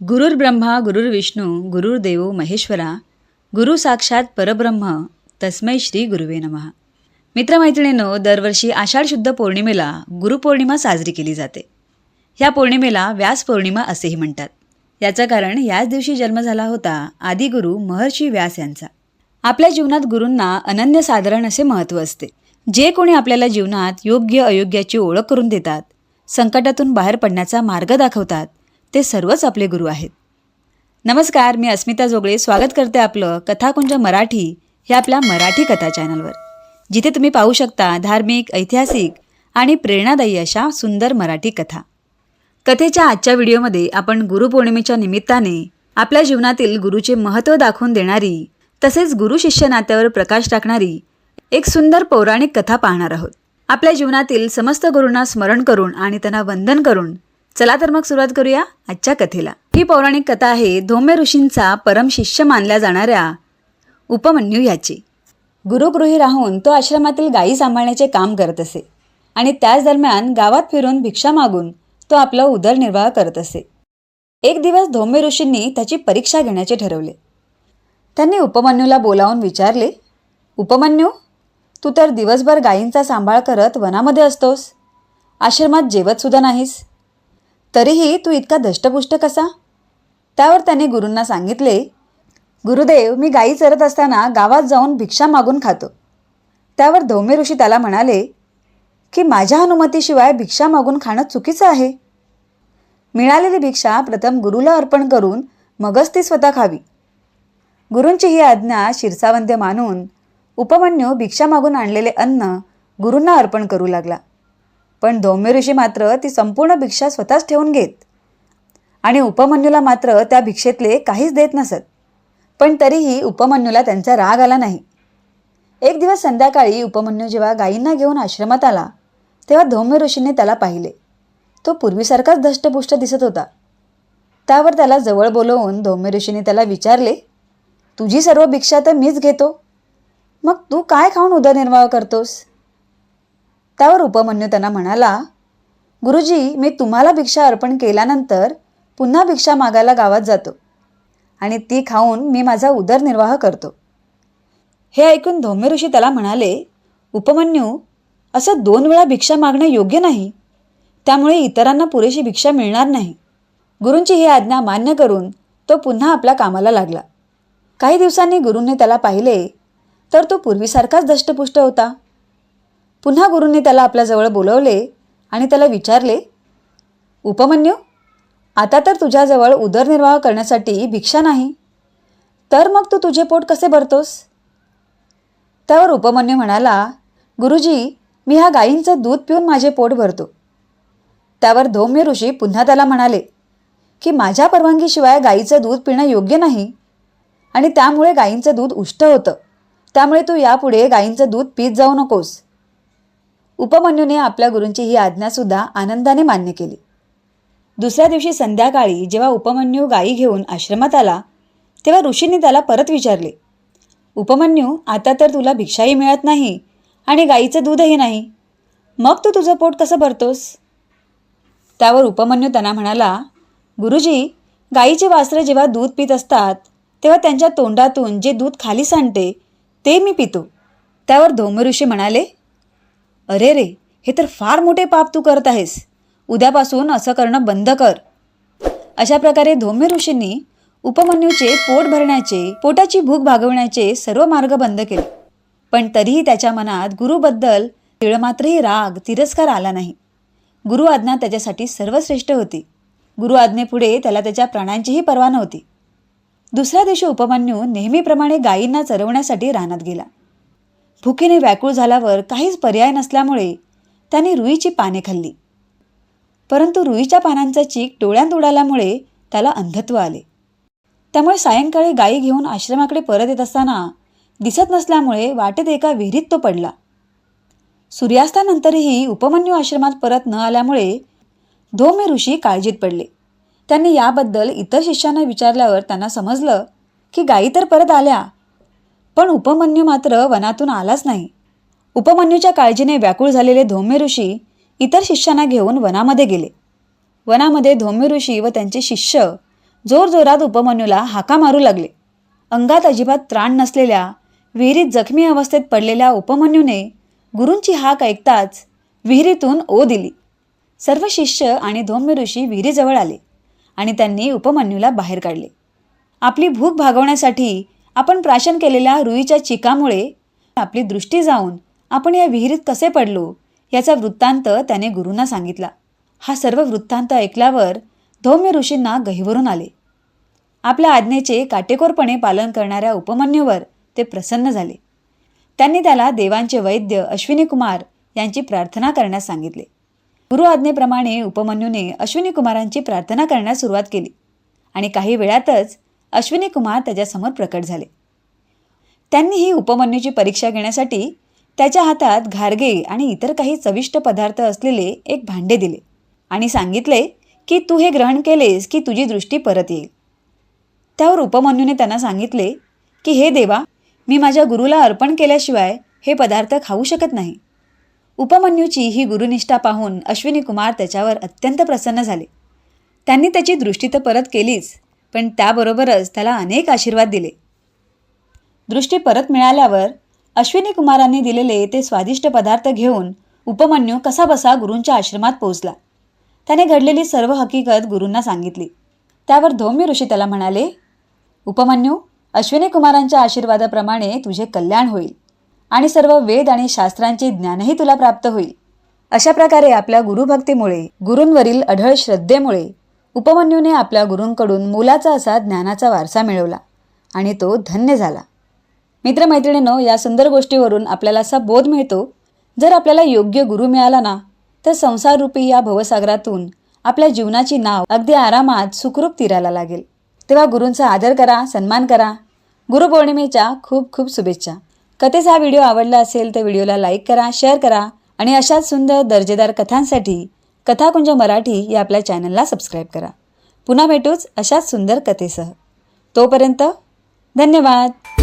गुरुर्ब्रह्मा गुरुर्विष्णू गुरुर्देव महेश्वरा गुरु साक्षात परब्रह्म तस्मै श्री गुरुवे नमः. मित्रमैत्रिणींनो, दरवर्षी आषाढ शुद्ध पौर्णिमेला गुरुपौर्णिमा साजरी केली जाते. ह्या पौर्णिमेला व्यास पौर्णिमा असेही म्हणतात. याचं कारण याच दिवशी जन्म झाला होता आदिगुरु महर्षी व्यास यांचा. आपल्या जीवनात गुरूंना अनन्यसाधारण असे महत्त्व असते. जे कोणी आपल्याला जीवनात योग्य अयोग्याची ओळख करून देतात, संकटातून बाहेर पडण्याचा मार्ग दाखवतात, ते सर्वच आपले गुरु आहेत. नमस्कार, मी अस्मिता जोगळे स्वागत करते आपलं कथाकुंज मराठी हे आपल्या मराठी कथा चॅनलवर, जिथे तुम्ही पाहू शकता धार्मिक, ऐतिहासिक आणि प्रेरणादायी अशा सुंदर मराठी कथा. कथेच्या आजच्या व्हिडिओमध्ये आपण गुरुपौर्णिमेच्या निमित्ताने आपल्या जीवनातील गुरुचे महत्त्व दाखवून देणारी, तसेच गुरु शिष्य नात्यावर प्रकाश टाकणारी एक सुंदर पौराणिक कथा पाहणार आहोत. आपल्या जीवनातील समस्त गुरूंना स्मरण करून आणि त्यांना वंदन करून चला तर मग सुरुवात करूया आजच्या कथेला. ही पौराणिक कथा आहे धौम्य ऋषींचा परम शिष्य मानल्या जाणाऱ्या उपमन्यू याची. गुरुगृही राहून तो आश्रमातील गायी सांभाळण्याचे काम करत असे आणि त्याच दरम्यान गावात फिरून भिक्षा मागून तो आपला उदरनिर्वाह करत असे. एक दिवस धौम्य ऋषींनी त्याची परीक्षा घेण्याचे ठरवले. त्यांनी उपमन्यूला बोलावून विचारले, उपमन्यू, तू तर दिवसभर गायींचा सांभाळ करत वनामध्ये असतोस, आश्रमात जेवत सुद्धा नाहीस, तरीही तू इतका धष्टपुष्ट कसा? त्यावर त्याने गुरूंना सांगितले, गुरुदेव, मी गायी चरत असताना गावात जाऊन भिक्षा मागून खातो. त्यावर धौम्य ऋषी त्याला म्हणाले की माझ्या अनुमतीशिवाय भिक्षा मागून खाणं चुकीचं आहे. मिळालेली भिक्षा प्रथम गुरुला अर्पण करून मगच ती स्वतः खावी. गुरूंची ही आज्ञा शिरसावंद्य मानून उपमन्यू भिक्षा मागून आणलेले अन्न गुरूंना अर्पण करू लागला. पण धौम्य ऋषी मात्र ती संपूर्ण भिक्षा स्वतःच ठेवून घेत आणि उपमन्यूला मात्र त्या भिक्षेतले काहीच देत नसत. पण तरीही उपमन्यूला त्यांचा राग आला नाही. एक दिवस संध्याकाळी उपमन्यू जेव्हा गायींना घेऊन आश्रमात आला, तेव्हा धौम्य ऋषींनी त्याला पाहिले. तो पूर्वीसारखाच धष्टपुष्ट दिसत होता. त्यावर त्याला जवळ बोलवून धौम्य ऋषींनी त्याला विचारले, तुझी सर्व भिक्षा तर मीच घेतो, मग तू काय खाऊन उदरनिर्वाह करतोस? त्यावर उपमन्यू त्यांना म्हणाला, गुरुजी, मी तुम्हाला भिक्षा अर्पण केल्यानंतर पुन्हा भिक्षा मागायला गावात जातो आणि ती खाऊन मी माझा उदरनिर्वाह करतो. हे ऐकून धौम्य ऋषी त्याला म्हणाले, उपमन्यू, असं 2 वेळा भिक्षा मागणं योग्य नाही. त्यामुळे इतरांना पुरेशी भिक्षा मिळणार नाही. गुरूंची ही आज्ञा मान्य करून तो पुन्हा आपल्या कामाला लागला. काही दिवसांनी गुरूंनी त्याला पाहिले तर तो पूर्वीसारखाच धष्टपुष्ट होता. पुन्हा गुरूंनी त्याला आपल्याजवळ बोलवले आणि त्याला विचारले, उपमन्यू, आता तर तुझ्याजवळ उदरनिर्वाह करण्यासाठी भिक्षा नाही, तर मग तू तुझे पोट कसे भरतोस? त्यावर उपमन्यू म्हणाला, गुरुजी, मी ह्या गायींचं दूध पिऊन माझे पोट भरतो. त्यावर धौम्य ऋषी पुन्हा त्याला म्हणाले की माझ्या परवानगीशिवाय गायीचं दूध पिणं योग्य नाही आणि त्यामुळे गायींचं दूध उष्ट होतं. त्यामुळे तू यापुढे गायींचं दूध पीत जाऊ नकोस. उपमन्यूने आपल्या गुरूंची ही आज्ञासुद्धा आनंदाने मान्य केली. दुसऱ्या दिवशी संध्याकाळी जेव्हा उपमन्यू गायी घेऊन आश्रमात आला, तेव्हा ऋषींनी त्याला परत विचारले, उपमन्यू, आता तर तुला भिक्षाही मिळत नाही आणि गायीचं दूधही नाही, मग तू तुझं पोट कसं भरतोस? त्यावर उपमन्यू त्यांना म्हणाला, गुरुजी, गायीचे वासरे जेव्हा दूध पित असतात तेव्हा त्यांच्या तोंडातून जे दूध खाली सांडते ते मी पितो. त्यावर धौम्य ऋषी म्हणाले, अरे रे, हे तर फार मोठे पाप तू करत आहेस. उद्यापासून असं करणं बंद कर. अशा प्रकारे धौम्य ऋषींनी उपमन्यूचे पोट भरण्याचे, पोटाची भूक भागवण्याचे सर्व मार्ग बंद केले. पण तरीही त्याच्या मनात गुरुबद्दल तिळमात्रही राग, तिरस्कार आला नाही. गुरु आज्ञा त्याच्यासाठी सर्वश्रेष्ठ होती. गुरु आज्ञेपुढे त्याला त्याच्या प्राणांचीही पर्वा नव्हती. दुसऱ्या दिवशी उपमन्यू नेहमीप्रमाणे गायींना चरवण्यासाठी रानात गेला. भुकेने व्याकुळ झाल्यावर काहीच पर्याय नसल्यामुळे त्याने रुईची पाने खाल्ली. परंतु रुईच्या पानांचा चीक डोळ्यात उडाल्यामुळे त्याला अंधत्व आले. त्यामुळे सायंकाळी गायी घेऊन आश्रमाकडे परत येत असताना दिसत नसल्यामुळे वाटेत एका विहिरीत तो पडला. सूर्यास्तानंतरही उपमन्यू आश्रमात परत न आल्यामुळे धौम्य ऋषी काळजीत पडले. त्यांनी याबद्दल इतर शिष्यांना विचारल्यावर त्यांना समजलं की गायी तर परत आल्या, पण उपमन्यू मात्र वनातून आलाच नाही. उपमन्यूच्या काळजीने व्याकुळ झालेले धौम्य ऋषी इतर शिष्यांना घेऊन वनामध्ये गेले. वनामध्ये धौम्य ऋषी व त्यांचे शिष्य जोरजोरात उपमन्यूला हाका मारू लागले. अंगात अजिबात त्राण नसलेल्या, विहिरीत जखमी अवस्थेत पडलेल्या उपमन्यूने गुरूंची हाक ऐकताच विहिरीतून ओ दिली. सर्व शिष्य आणि धौम्य ऋषी विहिरीजवळ आले आणि त्यांनी उपमन्यूला बाहेर काढले. आपली भूक भागवण्यासाठी आपण प्राशन केलेल्या रुईच्या चिकामुळे आपली दृष्टी जाऊन आपण या विहिरीत कसे पडलो याचा वृत्तांत त्याने गुरूंना सांगितला. हा सर्व वृत्तांत ऐकल्यावर धौम्य ऋषींना गहिवरून आले. आपल्या आज्ञेचे काटेकोरपणे पालन करणाऱ्या उपमन्यूवर ते प्रसन्न झाले. त्यांनी त्याला देवांचे वैद्य अश्विनी कुमार यांची प्रार्थना करण्यास सांगितले. गुरु आज्ञेप्रमाणे उपमन्यूने अश्विनी कुमारांची प्रार्थना करण्यास सुरुवात केली आणि काही वेळातच अश्विनी कुमार त्याच्यासमोर प्रकट झाले. त्यांनीही उपमन्यूची परीक्षा घेण्यासाठी त्याच्या हातात घारगे आणि इतर काही चविष्ट पदार्थ असलेले एक भांडे दिले आणि सांगितले की तू हे ग्रहण केलेस की तुझी दृष्टी परत येईल. त्यावर उपमन्यूने त्यांना सांगितले की हे देवा, मी माझ्या गुरुला अर्पण केल्याशिवाय हे पदार्थ खाऊ शकत नाही. उपमन्यूची ही गुरुनिष्ठा पाहून अश्विनी कुमार त्याच्यावर अत्यंत प्रसन्न झाले. त्यांनी त्याची दृष्टी तर परत केलीच, पण त्याबरोबरच त्याला अनेक आशीर्वाद दिले. दृष्टी परत मिळाल्यावर अश्विनी कुमारांनी दिलेले ते स्वादिष्ट पदार्थ घेऊन उपमन्यू कसाबसा गुरूंच्या आश्रमात पोहोचला. त्याने घडलेली सर्व हकीकत गुरूंना सांगितली. त्यावर धौम्य ऋषी त्याला म्हणाले, उपमन्यू, अश्विनी कुमारांच्या आशीर्वादाप्रमाणे तुझे कल्याण होईल आणि सर्व वेद आणि शास्त्रांचे ज्ञानही तुला प्राप्त होईल. अशा प्रकारे आपल्या गुरुभक्तीमुळे, गुरूंवरील अढळ श्रद्धेमुळे उपमन्यूने आपल्या गुरूंकडून मोलाचा असा ज्ञानाचा वारसा मिळवला आणि तो धन्य झाला. मित्रमैत्रिणींनो, या सुंदर गोष्टीवरून आपल्याला असा बोध मिळतो, जर आपल्याला योग्य गुरु मिळाला ना, तर संसाररूपी या भवसागरातून आपल्या जीवनाची नाव अगदी आरामात सुखरूप तीरायला लागेल. तेव्हा गुरूंचा आदर करा, सन्मान करा. गुरुपौर्णिमेच्या खूप खूप शुभेच्छा. कथेचा हा व्हिडिओ आवडला असेल तर व्हिडिओला लाईक करा, शेअर करा आणि अशाच सुंदर दर्जेदार कथांसाठी कथाकुंज मराठी या आपल्या चॅनलला सबस्क्राईब करा. पुन्हा भेटूच अशाच सुंदर कथेसह. तोपर्यंत धन्यवाद.